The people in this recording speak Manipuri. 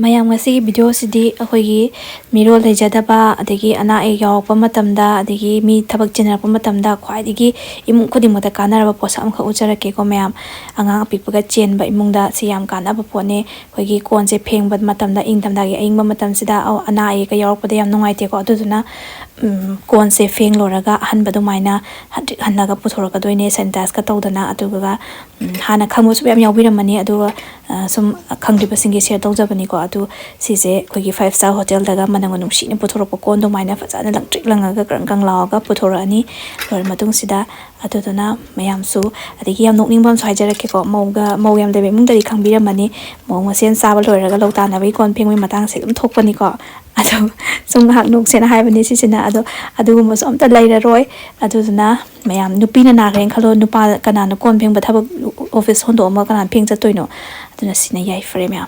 mayam ngasi video sidi akhoi miro leijadaba adagi ana e yawpa matamda adagi mi thabak jinarpa matamda khwai digi imung khudimota kanaraba posam kha ujarake ko mayam anga apikpaga chenba imungda siyam kanaba pone khoigi konse phengba matamda ingtamda gi aingba matam sida ana e ka yawpada yam nungaite ko aduduna konse pheng loraga hanba dumaina hannaga puthoraka doine sanitize ka tawdana aduga hana khamusu yam yawbiramani aduga sum khangdiba singi share tawjabani ko adu sise khoigi 5-star hotel daga manang nungsi ni puthorapa kon dumaina fajana langtrik langaga krangkang lawaga puthorani lor matung sida aduduna mayam su adigi yam nokningbam swajarake ko mauga mauyam debe mungdari khangbiramani mau masen saba loraga lawtana bai kon phengwi matang se dum thokpani ko ado sum hak nok sena haibani sisina adugumba so amta lairaroi aduduna mayam nupina na ren khalo nupa kana na kon phengba thabak office hondo ma kana pheng chatoino aduna sina yaifare mayam